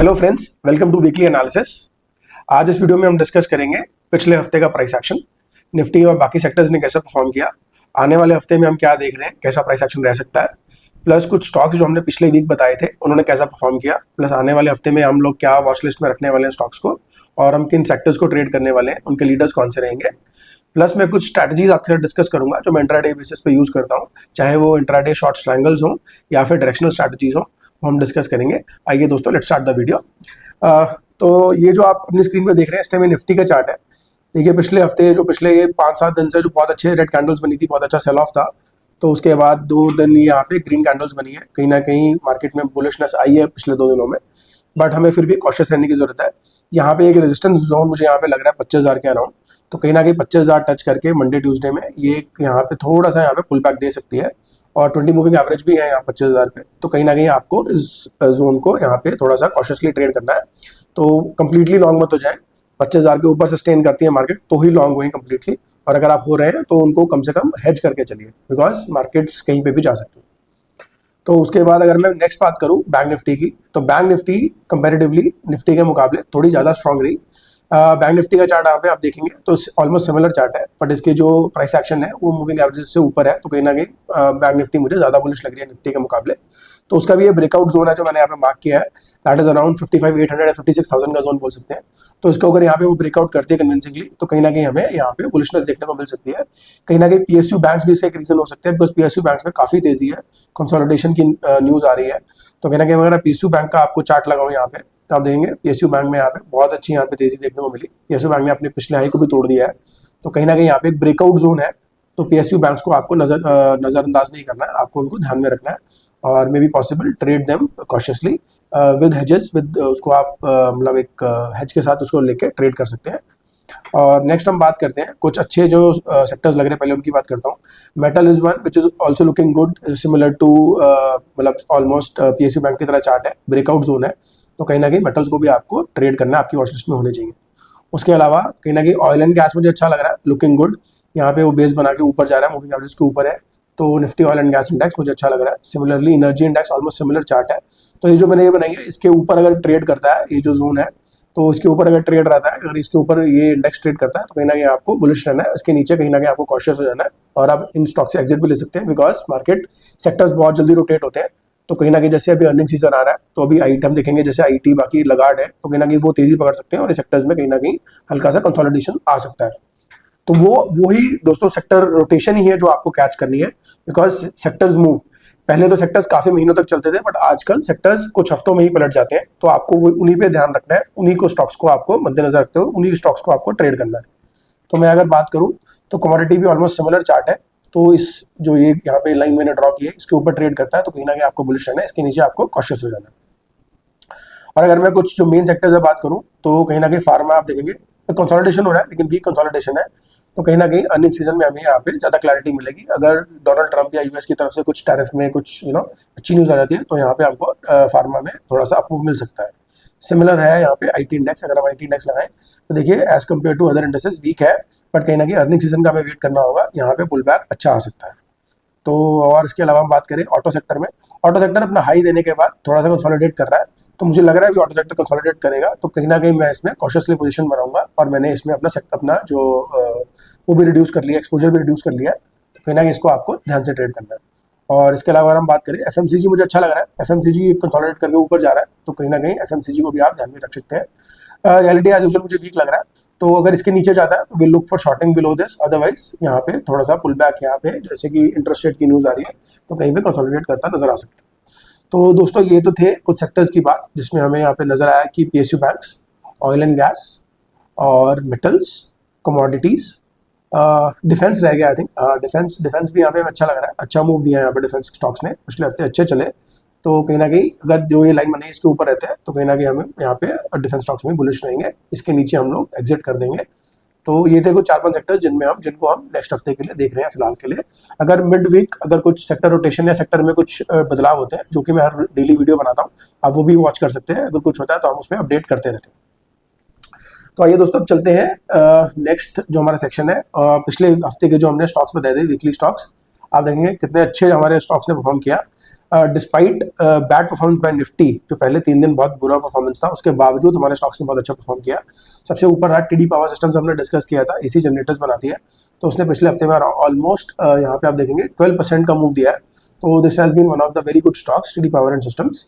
Hello friends, welcome to weekly analysis. आज इस video में हम डिस्कस करेंगे पिछले हफ्ते का प्राइस एक्शन, निफ्टी और बाकी सेक्टर्स ने कैसा परफॉर्म किया, आने वाले हफ्ते में हम क्या देख रहे हैं, कैसा प्राइस एक्शन रह सकता है, प्लस कुछ स्टॉक्स जो हमने पिछले वीक बताए थे उन्होंने कैसा परफॉर्म किया, प्लस आने वाले हफ्ते में हम लोग क्या वॉच लिस्ट में रखने वाले हैं स्टॉक्स को, और हम किन सेक्टर्स को ट्रेड करने वाले हैं, उनके लीडर्स कौन से रहेंगे। प्लस मैं कुछ स्ट्रैटेजीज आपके साथ डिस्कस करूंगा जो मैं इंट्राडे बेसिस पे यूज करता हूँ, चाहे वो इंट्राडे शॉर्ट ट्रायंगल्स हो या फिर डायरेक्शनल स्ट्रैटेजीज हो, हम डिस्कस करेंगे। आइए दोस्तों, लेट्स स्टार्ट द वीडियो। तो ये जो आप अपनी स्क्रीन पे देख रहे हैं, इस टाइम निफ्टी का चार्ट है। देखिए पिछले हफ्ते जो पिछले 5-7 दिन से जो बहुत अच्छे रेड कैंडल्स बनी थी, बहुत अच्छा सेल ऑफ था, तो उसके बाद 2 दिन यहाँ पे ग्रीन कैंडल्स बनी है। कहीं ना कहीं मार्केट में बुलिशनेस आई है पिछले 2 दिनों में, बट हमें फिर भी कॉशियस रहने की जरूरत है। यहाँ पे एक रेजिस्टेंस जोन मुझे यहाँ पे लग रहा है 25,000 के अराउंड, तो कहीं ना कहीं 25,000 टच करके मंडे ट्यूसडे में ये यहाँ पे थोड़ा सा यहाँ पे पुल बैक दे सकती है, और 20 मूविंग एवरेज भी है यहाँ 25,000 पे। तो कहीं ना कहीं आपको इस जोन को यहाँ पे थोड़ा सा कॉशियसली ट्रेड करना है। तो कंप्लीटली लॉन्ग मत हो जाए, 25,000 के ऊपर सस्टेन करती है मार्केट तो ही लॉन्ग हुए कंप्लीटली, और अगर आप हो रहे हैं तो उनको कम से कम हेज करके चलिए, बिकॉज मार्केट्स कहीं पे भी जा सकती है। तो उसके बाद अगर मैं नेक्स्ट बात करूं बैंक निफ्टी की, तो बैंक निफ्टी कंपैरेटिवली निफ्टी के मुकाबले थोड़ी ज़्यादा स्ट्रांग रही। बैंक निफ्टी का चार्ट यहाँ पे आप देखेंगे तो ऑलमोस्ट सिमिलर चार्ट है, बट इसके जो प्राइस एक्शन है वो मूविंग एवरेज से ऊपर है, तो कहीं ना कहीं बैंक निफ्टी मुझे ज़्यादा बुलिश लग रही है निफ्टी के मुकाबले। तो उसका भी ये ब्रेकआउट जोन है जो मैंने यहाँ पे मार्क किया है, दैट इज अराउंड 55,800 या 56,000 का जोन बोल सकते हैं। तो इसको अगर यहाँ पे वो ब्रेकआउट करती है कन्विंसिंगली, तो कहीं ना कहीं हमें यहाँ पे बुलिशनेस देखने को मिल सकती है। कहीं ना कहीं पीएसयू बैंक्स भी इसका एक रीजन हो सकते हैं, बिकॉज पीएसयू बैंक्स में काफी तेजी है, कंसोलिडेशन की न्यूज आ रही है। तो कहीं ना कहीं अगर पीएसयू बैंक का आपको चार्ट लगाऊं यहाँ पे, तो आप देखेंगे पीएसयू बैंक में यहाँ पे बहुत अच्छी यहाँ पे तेजी देखने को मिली। पीएसयू बैंक ने अपने पिछले हाई को भी तोड़ दिया है, तो कहीं ना कहीं यहाँ पे एक ब्रेकआउट जोन है। तो पीएसयू बैंक्स को आपको नजरअंदाज नहीं करना है, आपको उनको ध्यान में रखना है, और may be possible trade them cautiously with hedges, with उसको आप मतलब एक हेज के साथ उसको लेके ट्रेड कर सकते हैं। और नेक्स्ट हम बात करते हैं कुछ अच्छे जो सेक्टर्स लग रहे हैं, पहले उनकी बात करता हूँ। Metal is one which is also looking good, similar to मतलब ऑलमोस्ट पीएसयू बैंक की तरह चार्ट है, ब्रेकआउट जोन है। तो कहीं ना कहीं मेटल्स को भी आपको ट्रेड करना है, आपकी वॉच लिस्ट में होने चाहिए। उसके अलावा कहीं ना कहीं ऑयल एंड गैस मुझे अच्छा लग रहा है, लुकिंग गुड। यहाँ पे वो बेस बना के ऊपर जा रहा है, मूविंग एवरेज के ऊपर है, तो Nifty oil and gas index मुझे अच्छा लग रहा है। Similarly energy index almost similar chart है। तो ये जो मैंने ये बनाई है, इसके ऊपर अगर ट्रेड करता है ये जो जोन है, तो इसके ऊपर अगर ट्रेड रहता है, अगर इसके ऊपर ये इंडेक्स ट्रेड करता है, तो कहीं ना कहीं आपको बुलिश रहना है। इसके नीचे कहीं ना कहीं आपको कॉशियस हो जाना है, और आप इन स्टॉक से एग्जिट भी ले सकते हैं, बिकॉज मार्केट सेक्टर्स बहुत जल्दी रोटेट होते हैं। तो कहीं ना कहीं जैसे अभी अर्निंग सीजन आ रहा है, तो अभी आइटम देखेंगे जैसे आईटी बाकी लगाड है, तो कहीं ना कहीं वो तेजी पकड़ सकते हैं, और इस सेक्टर्स में कहीं ना कहीं हल्का सा कंसोलिडेशन आ सकता है। तो वो ही दोस्तों सेक्टर रोटेशन ही है जो आपको कैच करनी है, बिकॉज सेक्टर्स मूव। पहले तो सेक्टर्स काफी महीनों तक चलते थे, बट आजकल सेक्टर्स कुछ हफ्तों में ही पलट जाते हैं। तो आपको उन्हीं पे ध्यान रखना है, उन्हीं को स्टॉक्स को आपको मद्देनजर रखते हुए उन्हीं स्टॉक्स को आपको ट्रेड करना है। तो मैं अगर बात करूं तो कमोडिटी भी ऑलमोस्ट सिमिलर चार्ट है। तो इस जो ये यहाँ पे लाइन मैंने ड्रॉ की है, इसके ऊपर ट्रेड करता है, तो कहीं ना कहीं आपको बुलिश रहना है, इसके नीचे आपको कॉशियस हो जाना है। और अगर मैं कुछ जो मेन सेक्टर्स से बात करूं, तो कहीं ना कहीं फार्मा आप देखेंगे तो कंसोलिडेशन हो रहा है, लेकिन वीक कंसोलिडेशन है। तो कहीं ना कहीं अर्निंग सीजन में हमें यहाँ पे ज्यादा क्लैरिटी मिलेगी। अगर डोनाल्ड ट्रंप या यूएस की तरफ से कुछ टैरिफ में कुछ अच्छी न्यूज आ जाती है, तो यहाँ पे आपको फार्मा में थोड़ा सा अप्रूव मिल सकता है। सिमिलर है यहाँ पे आईटी इंडेक्स, अगर हम आईटी इंडेक्स लगाएं तो देखिए as compared to other indexes weak है, बट कहीं ना कहीं अर्निंग सीजन का हमें वेट करना होगा, यहाँ पे पुल बैक अच्छा आ सकता है। तो और इसके अलावा हम बात करें ऑटो सेक्टर में, ऑटो सेक्टर अपना हाई देने के बाद थोड़ा सा कंसोलिडेट कर रहा है, तो मुझे लग रहा है कि ऑटो सेक्टर कंसोलिडेट करेगा, तो कहीं ना कहीं मैं इसमें कॉशियसली पोजीशन बनाऊंगा, और मैंने इसमें अपना जो वो भी रिड्यूस कर लिया, एक्सपोजर भी रिड्यूस कर लिया। तो कहीं ना कहीं इसको आपको ध्यान से ट्रेड करना है। और इसके अलावा अगर हम बात करें एफएमसीजी, मुझे अच्छा लग रहा है, एफएमसीजी कंसोलिडेट करके ऊपर जा रहा है, तो कहीं ना कहीं एफएमसीजी को भी आप ध्यान में रख सकते हैं। रियलिटी एज यूजुअल मुझे वीक लग रहा है, तो अगर इसके नीचे जाता है तो will look for shorting below this, otherwise यहाँ पे थोड़ा सा पुल बैक, यहाँ पे जैसे कि इंटरेस्ट रेट की न्यूज आ रही है, तो कहीं पे कंसोलिडेट करता नजर आ सकता है। तो दोस्तों ये तो थे कुछ सेक्टर्स की बात, जिसमें हमें यहाँ पे नजर आया कि PSU banks, oil and gas, और मेटल्स, कमोडिटीज, डिफेंस रह गया। आई थिंक डिफेंस भी यहाँ पे अच्छा लग रहा है, अच्छा मूव दिया है यहाँ पे डिफेंस स्टॉक्स ने, पिछले हफ्ते अच्छे चले। तो कहीं ना कहीं अगर जो ये लाइन बनी इसके ऊपर रहते हैं, तो कहीं ना कहीं हमें यहाँ पे डिफेंस स्टॉक्स में बुलिश रहेंगे, इसके नीचे हम लोग एग्जिट कर देंगे। तो ये थे कुछ 4-5 सेक्टर्स जिनको हम नेक्स्ट हफ्ते के लिए देख रहे हैं फिलहाल के लिए। अगर मिड वीक अगर कुछ सेक्टर रोटेशन या सेक्टर में कुछ बदलाव होते हैं, जो कि मैं हर डेली वीडियो बनाता हूँ, आप वो भी वॉच कर सकते हैं। अगर कुछ होता है तो हम उसमें अपडेट करते रहते हैं। तो आइए दोस्तों, अब चलते हैं नेक्स्ट जो हमारा सेक्शन है। पिछले हफ्ते के जो हमने स्टॉक्स बताए थे, वीकली स्टॉक्स, आप देखेंगे कितने अच्छे हमारे स्टॉक्स ने परफॉर्म किया। Despite bad performance by Nifty, जो पहले 3 दिन बहुत बुरा परफॉर्मेंस था, उसके बावजूद हमारे स्टॉक्स ने बहुत अच्छा परफॉर्म किया। सबसे ऊपर रहा टीडी पावर सिस्टम्स, हमने डिस्कस किया था, एसी जनरेटर्स बनाती है, तो उसने पिछले हफ्ते में ऑलमोस्ट यहाँ पे आप देखेंगे 12% का मूव दिया है। तो this has been one of the very good stocks, TD Power and Systems.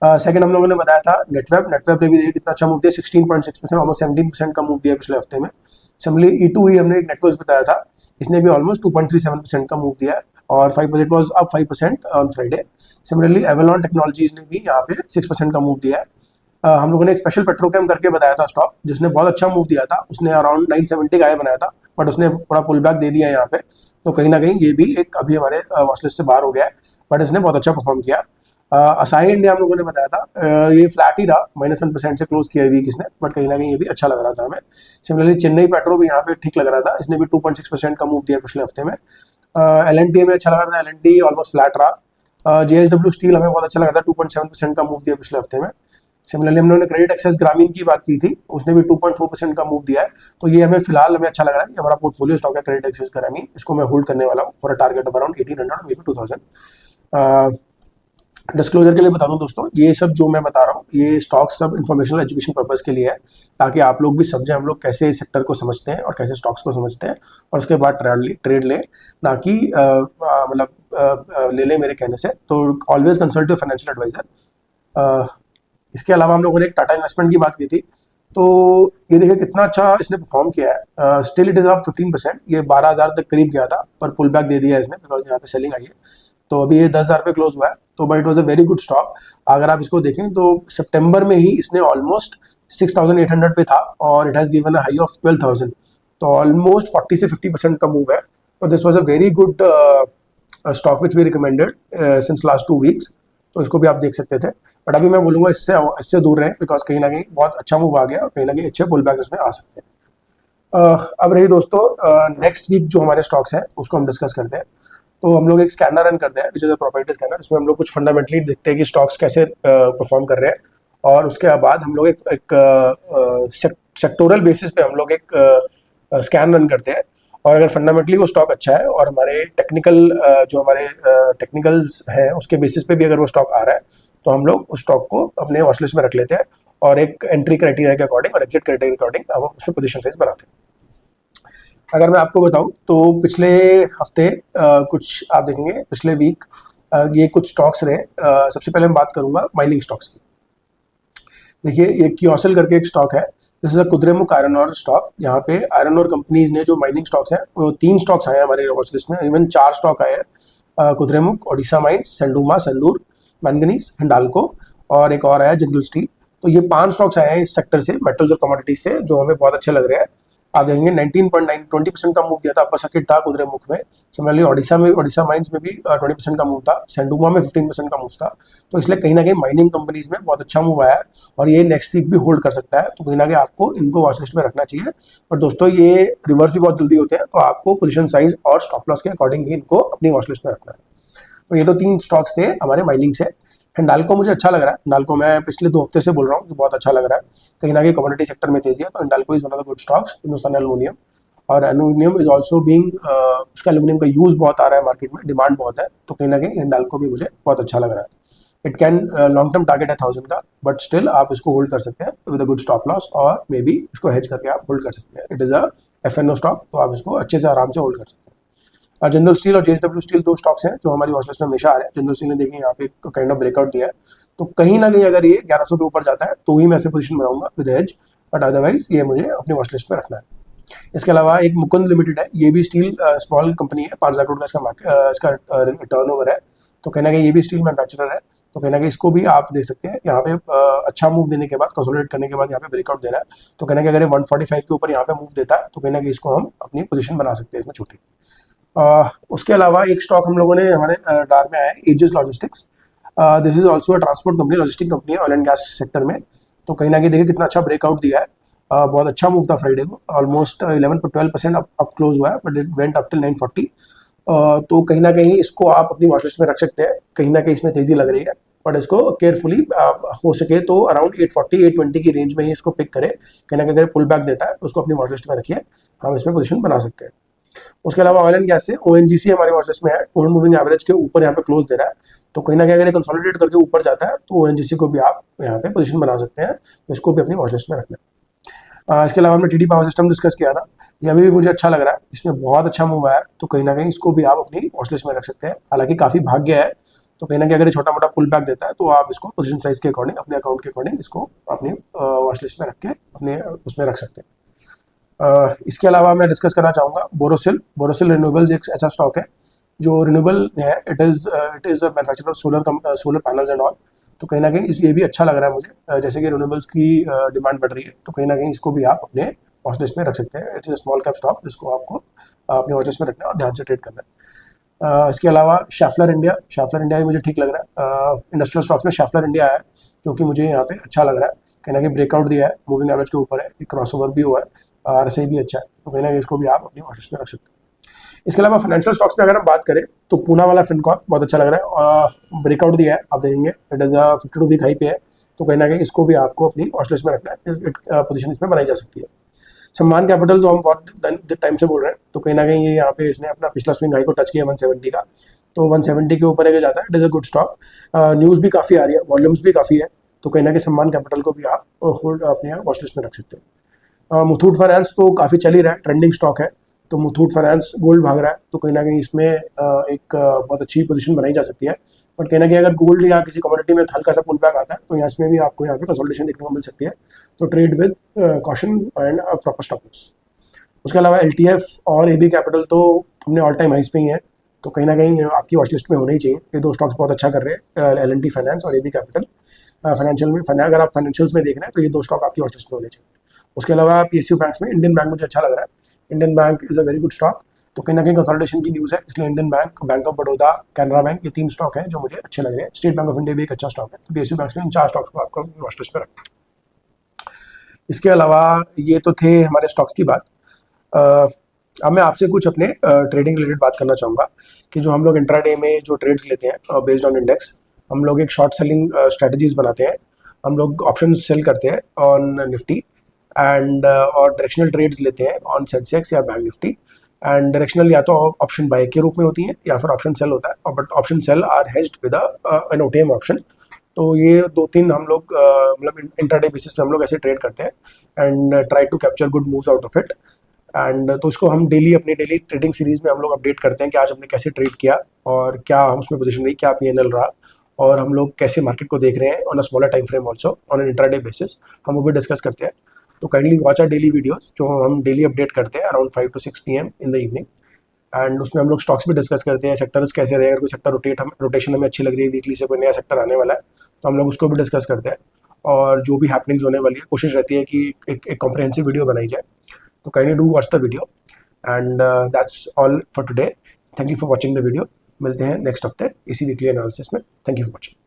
Second हम लोगों ने बताया था नेटवेब ने भी देखिए कितना अच्छा मूव दिया, 16.6%, ऑलमोस्ट 17% का मूव दिया पिछले हफ्ते में। सिमिलरली E2E हमने एक नेटवर्क बताया था, इसने भी ऑलमोस्ट 2.37% का मूव दिया है और 5% was up 5% on Friday. Similarly Avalon technologies ने भी यहाँ पे 6% का मूव दिया है। हम लोगों ने एक स्पेशल पेट्रोकेम करके बताया था स्टॉक, जिसने बहुत अच्छा मूव दिया था, उसने अराउंड 970 का बनाया था, बट उसने थोड़ा पुल बैक दे दिया है यहाँ पे, तो कहीं ना कहीं ये भी एक अभी हमारे वॉच लिस्ट से बाहर हो गया है, बट इसने बहुत अच्छा परफॉर्म किया। असाई इंडिया हम लोगों ने बताया था, ये फ्लैट ही रहा, -1% से क्लोज किया वीक इसने, बट कहीं ना कहीं ये भी अच्छा लग रहा था हमें। सिमिलरली चेन्नई पेट्रो भी यहाँ पे ठीक लग रहा था, इसने भी 2.6% का मूव दिया पिछले हफ्ते में। LNT में अच्छा लग रहा था, LNT ऑलमोस्ट फ्लैट रहा। JSW स्टील हमें बहुत अच्छा लगा था, 2.7% का मूव दिया पिछले हफ्ते में। सिमिलरली हम लोगों ने क्रेडिट एक्सेस ग्रामीण की बात की थी, उसने भी 2.4% का मूव दिया है, तो ये हमें फिलहाल हमें अच्छा लग रहा है। ये हमारा पोर्टफोलियो स्टॉक है क्रेडिट एक्सेस ग्रामीण, इसको मैं होल्ड करने वाला हूँ for a target of around 1800 may be 2000। Disclosure के लिए बता दूं दोस्तों, ये सब जो मैं बता रहा हूँ ये स्टॉक सब इन्फॉर्मेशनल एजुकेशन पर्पस के लिए है, ताकि आप लोग भी समझें हम लोग कैसे इस सेक्टर को समझते हैं और कैसे स्टॉक्स को समझते हैं, और उसके बाद ट्रेड लें, ना कि मतलब ले लें मेरे कहने से। तो always consult your financial advisor. इसके अलावा हम लोगों ने एक टाटा इन्वेस्टमेंट की बात की थी, तो ये देखिए कितना अच्छा इसने परफॉर्म किया है। स्टिल इट इज अप 15%, ये 12,000 तक करीब गया था, पर पुल बैक दे दिया है इसने बिकॉज यहाँ पे सेलिंग आई है, तो अभी ये 10,000 पे क्लोज हुआ है, तो but it was a very good stock. अगर आप इसको देखें तो सितंबर में ही इसने ऑलमोस्ट 6,800 पे था और it has given a high of 12,000, तो ऑलमोस्ट 40 से 50% का मूव है। तो this was a very good stock which we recommended since last 2 weeks, तो इसको भी आप देख सकते थे, बट अभी मैं बोलूँगा इससे दूर रहें, बिकॉज कहीं ना कहीं बहुत अच्छा मूव आ गया और कहीं ना कहीं अच्छे पुल बैक इसमें आ सकते हैं। अब रही दोस्तों नेक्स्ट वीक जो हमारे स्टॉक्स हैं उसको हम डिस्कस करते हैं। तो हम लोग एक स्कैनर रन करते हैं which is a property scanner, इसमें हम लोग कुछ फंडामेंटली देखते हैं कि स्टॉक्स कैसे परफॉर्म कर रहे हैं, और उसके बाद हम लोग एक सेक्टोरल बेसिस पे हम लोग एक स्कैन रन करते हैं, और अगर फंडामेंटली वो स्टॉक अच्छा है और हमारे जो हमारे टेक्निकल्स हैं उसके बेसिस पे भी अगर वो स्टॉक आ रहा है, तो हम लोग उस स्टॉक को अपने वॉच लिस्ट में रख लेते हैं और एक एंट्री क्राइटेरिया के अकॉर्डिंग और एग्जिट क्राइटेरिया के अकॉर्डिंग हम उसमें पोजीशन साइज बनाते हैं। अगर मैं आपको बताऊं तो पिछले हफ्ते कुछ आप देखेंगे पिछले वीक ये कुछ स्टॉक्स रहे। सबसे पहले मैं बात करूंगा माइनिंग स्टॉक्स की। देखिए ये क्योसल करके एक स्टॉक है, this is a Kudremukh iron और स्टॉक। यहाँ पे आयरन और कंपनीज ने जो माइनिंग स्टॉक्स हैं वो 3 स्टॉक्स आए हैं हमारे वॉच लिस्ट में, इवन 4 स्टॉक आए हैं, कुद्रेमुख, ओडिशा माइंस, सेंडुमा, सेल्लूर, मैंगनीज, हिंडाल्को, और एक और आया जिंदल स्टील। तो ये 5 स्टॉक्स आए हैं इस सेक्टर से, मेटल्स और कमोडिटीज से, जो हमें बहुत अच्छे लग रहे हैं। आप देखेंगे 20% का मूव दिया था, अपर सर्किट था कुद्रेमुख में। सिमिलरली ओडिशा माइंस में भी 20% का मूव था, सेंडुमा में 15% का मूव था। तो इसलिए कहीं ना कहीं माइनिंग कंपनीज में बहुत अच्छा मूव आया है और ये नेक्स्ट वीक भी होल्ड कर सकता है, तो कहीं ना कहीं आपको इनको वॉच लिस्ट में रखना चाहिए। और दोस्तों ये रिवर्स भी बहुत जल्दी होते हैं, तो आपको पोजिशन साइज और स्टॉप लॉस के अकॉर्डिंग ही इनको अपनी वॉच लिस्ट में रखना है। तो ये तो 3 स्टॉक्स थे हमारे माइनिंग से। हिंडाल्को मुझे अच्छा लग रहा है, हिंडाल्को मैं पिछले 2 हफ्ते से बोल रहा हूँ कि बहुत अच्छा लग रहा है, कहीं ना कहीं कमोडिटी सेक्टर में तेजी है, तो Hindalco is one of the good stocks. Hindustan aluminium, और एल्यूमिनियम इज ऑल्सो बीइंग उसका एल्यूमिनियम का यूज बहुत आ रहा है मार्केट में, डिमांड बहुत है, तो कहीं ना कहीं हिंडाल्को भी मुझे बहुत अच्छा लग रहा है। It can long term target है 1000 का, बट स्टिल आप इसको होल्ड कर सकते हैं with a good stop loss, और मे बी इसको हेज करके आप होल्ड कर सकते हैं। It is a FNO stock, तो आप इसको अच्छे से आराम से होल्ड कर सकते हैं। जिंदल स्टील और JSW स्टील 2 स्टॉक्स हैं जो हमारी वॉच लिस्ट में हमेशा आ रहे हैं। जिंदल स्टील ने देखिए यहाँ पे काइंड ऑफ ब्रेकआउट दिया है, तो कहीं ना कहीं अगर ये 1100 के ऊपर जाता है तो ही मैं ऐसे पोजीशन बनाऊंगा विद एज, बट अदरवाइज ये मुझे अपनी वॉच लिस्ट में रखना है। इसके अलावा एक मुकुंद लिमिटेड है, ये भी स्टील स्मॉल कंपनी है, 5,000 करोड़ का इसका टर्नओवर है, तो कहीं ना कहीं ये भी स्टील मैन्युफैक्चरर है, तो कहीं ना कहीं इसको भी आप देख सकते हैं। यहाँ पे अच्छा मूव देने के बाद, कंसोलिडेट करने के बाद यहाँ पे ब्रेकआउट दे रहा है, तो कहीं ना कहीं अगर 145 के ऊपर यहाँ पे मूव देता है तो कहीं ना कहीं इसको हम अपनी पोजीशन बना सकते हैं इसमें छोटी। उसके अलावा एक स्टॉक हम लोगों ने हमारे डार में आया है, Aegis Logistics. This is also a transport company, logistic company है ऑयल एंड गैस सेक्टर में, तो कहीं ना कहीं देखिए कितना अच्छा ब्रेकआउट दिया है। बहुत अच्छा मूव था फ्राइडे को, ऑलमोस्ट 12% अप क्लोज हुआ है, but it went up till 940। तो कहीं ना कहीं इसको आप अपनी वॉच लिस्ट में रख सकते हैं, कहीं ना कहीं इसमें तेजी लग रही है, बट इसको केयरफुली हो सके तो अराउंड 840 820 की रेंज में ही इसको पिक करें। कहीं ना कहीं अगर पुल बैक देता है तो उसको अपनी वॉच लिस्ट में रखिए, हम इसमें पोजीशन बना सकते हैं। उसके अलावा ऑयल एंड गैस से ONGC हमारे वॉच लिस्ट में है, ओल्ड मूविंग एवरेज के ऊपर यहाँ पे क्लोज दे रहा है, तो कहीं ना कहीं अगर कंसोलिडेट करके ऊपर जाता है तो ONGC को भी आप यहाँ पे पोजीशन बना सकते हैं, तो इसको भी अपनी वॉच लिस्ट में रखना है। इसके अलावा हमने TD पावर सिस्टम डिस्कस किया था, ये अभी भी मुझे अच्छा लग रहा है, इसमें बहुत अच्छा मूव आया है, तो कहीं ना कहीं इसको भी आप अपनी वॉच लिस्ट में रख सकते हैं। हालांकि काफ़ी भाग गया है, तो कहीं ना कहीं अगर ये छोटा मोटा पुल बैक देता है तो आप इसको पोजीशन साइज के अकॉर्डिंग, अपने अकाउंट के अकॉर्डिंग इसको अपनी वॉच लिस्ट में रख के अपने उसमें रख सकते हैं। इसके अलावा मैं डिस्कस करना चाहूँगा बोरोसिल। बोरोसिल रिन्यूएबल्स एक ऐसा स्टॉक है जो रिन्यूएबल है, it is manufacture of solar panels and all, तो कहीं ना कहीं ये भी अच्छा लग रहा है मुझे, जैसे कि रिन्यूएबल्स की डिमांड बढ़ रही है, तो कहीं ना कहीं इसको भी आप अपने वॉच लिस्ट में रख सकते हैं। इट्स स्मॉल कैप स्टॉक जिसको आपको अपने वॉच लिस्ट में रखना है और ध्यान से ट्रेड करना है। इसके अलावा शैफलर इंडिया भी मुझे ठीक लग रहा है। इंडस्ट्रियल स्टॉक्स में शैफलर इंडिया है जो कि मुझे यहाँ पे अच्छा लग रहा है, कहीं ना कहीं ब्रेकआउट दिया है, मूविंग एवरेज के ऊपर है, एक क्रॉसओवर भी हुआ है, RSI भी अच्छा है, तो कहीं ना कहीं इसको भी आप अपनी वॉच लिस्ट में रख सकते हैं। इसके अलावा फाइनेंशियल स्टॉक्स में अगर हम बात करें तो पूना वाला फिनकॉर्प बहुत अच्छा लग रहा है, और ब्रेकआउट दिया है, आप देखेंगे इट इज़ 52 वीक हाई पे है, तो कहीं ना कहीं इसको भी आपको अपनी वॉच लिस्ट में रखना है, पोजीशन इसमें बनाई जा सकती है। सम्मान कैपिटल तो हम बहुत टाइम से बोल रहे हैं, तो कहीं ना कहीं ये यहाँ पे इसने अपना पिछला स्विंग हाई को टच किया 170 का, तो 170 के ऊपर अगर जाता है, it is a good stock. News भी काफ़ी आ रही है, वॉल्यूम्स भी काफ़ी है, तो कहीं ना कहीं सम्मान कैपिटल को भी आप होल्ड अपने वॉच लिस्ट में रख सकते हैं। मुथूट फाइनेंस तो काफ़ी चल ही रहा है, ट्रेंडिंग स्टॉक है, तो मुथूट फाइनेंस गोल्ड भाग रहा है, तो कहीं ना कहीं इसमें एक बहुत अच्छी पोजीशन बनाई जा सकती है। बट कहीं ना कहीं अगर गोल्ड या किसी कमोडिटी में हल्का सा पुल बैक आता है तो यहाँ इसमें भी आपको यहाँ पे कंसोलिडेशन देखने को मिल सकती है, तो trade with caution and proper stop loss. उसके अलावा LTF और AB कैपिटल तो हमने ऑल टाइम हाइस पे ही है, तो कहीं ना कहीं आपकी वॉच लिस्ट में होने ही चाहिए। ये दो स्टॉक्स बहुत अच्छा कर रहे हैं, L&T फाइनेंस और AB कैपिटल। फाइनेंशियल में अगर आप फाइनेंशियल्स में देख रहे हैं तो ये दो स्टॉक आपकी वॉच लिस्ट में होने चाहिए। उसके अलावा PSU बैंक्स में इंडियन बैंक मुझे अच्छा लग रहा है, Indian bank is a very good stock, तो कहीं ना कहीं कंसोलिडेशन की न्यूज़ है, इसलिए Indian bank, bank of Baroda, Canara bank, ये 3 स्टॉक हैं जो मुझे अच्छे लग रहे हैं। स्टेट बैंक ऑफ इंडिया भी एक अच्छा स्टॉक है, तो PSU बैंक्स में इन 4 स्टॉक्स को आपको वॉच लिस्ट में रखना है। इसके अलावा ये तो थे हमारे स्टॉक्स की बात। अब मैं आपसे कुछ अपने ट्रेडिंग रिलेटेड बात करना चाहूँगा कि जो हम लोग इंट्राडे में जो ट्रेड्स लेते हैं बेस्ड ऑन इंडेक्स, हम लोग एक शॉर्ट सेलिंग स्ट्रेटजीज बनाते हैं, हम लोग ऑप्शन सेल करते हैं ऑन निफ्टी एंड और डायरेक्शनल ट्रेड्स लेते हैं ऑन सेंसेक्स या बैंक निफ्टी। एंड डायरेक्शनल या तो ऑप्शन बाय के रूप में होती है या फिर ऑप्शन सेल होता है, और but option sell are hedged with an OTM option. तो ये 2-3 हम लोग मतलब इंट्राडे बेसिस पे हम लोग ऐसे ट्रेड करते हैं and try to capture good moves out of it. And तो इसको हम डेली अपनी डेली ट्रेडिंग सीरीज में हम लोग अपडेट करते हैं कि आज हमने कैसे ट्रेड किया और क्या हम उसमें पोजीशन रही, क्या PNL रहा, और हम लोग कैसे मार्केट को देख रहे हैं on a smaller time frame also on an intraday basis, हम वो भी डिस्कस करते हैं। तो kindly watch our daily videos जो हम डेली अपडेट करते हैं around 5 to 6 PM in the evening. And उसमें हम लोग स्टॉक्स भी डिस्कस करते हैं, सेक्टर्स कैसे रहे, अगर कोई सेक्टर रोटेशन हमें अच्छी लग रही है, वीकली से कोई नया सेक्टर आने वाला है तो हम लोग उसको भी डिस्कस करते हैं, और जो भी हैपनिंग्स होने वाली है कोशिश रहती है कि एक कॉम्प्रहेंसिव वीडियो बनाई जाए। तो kindly do watch the video and that's all for today. Thank you for watching the video. मिलते हैं नेक्स्ट हफ्ते इसी वीकली एनालिसिस में। Thank you for watching.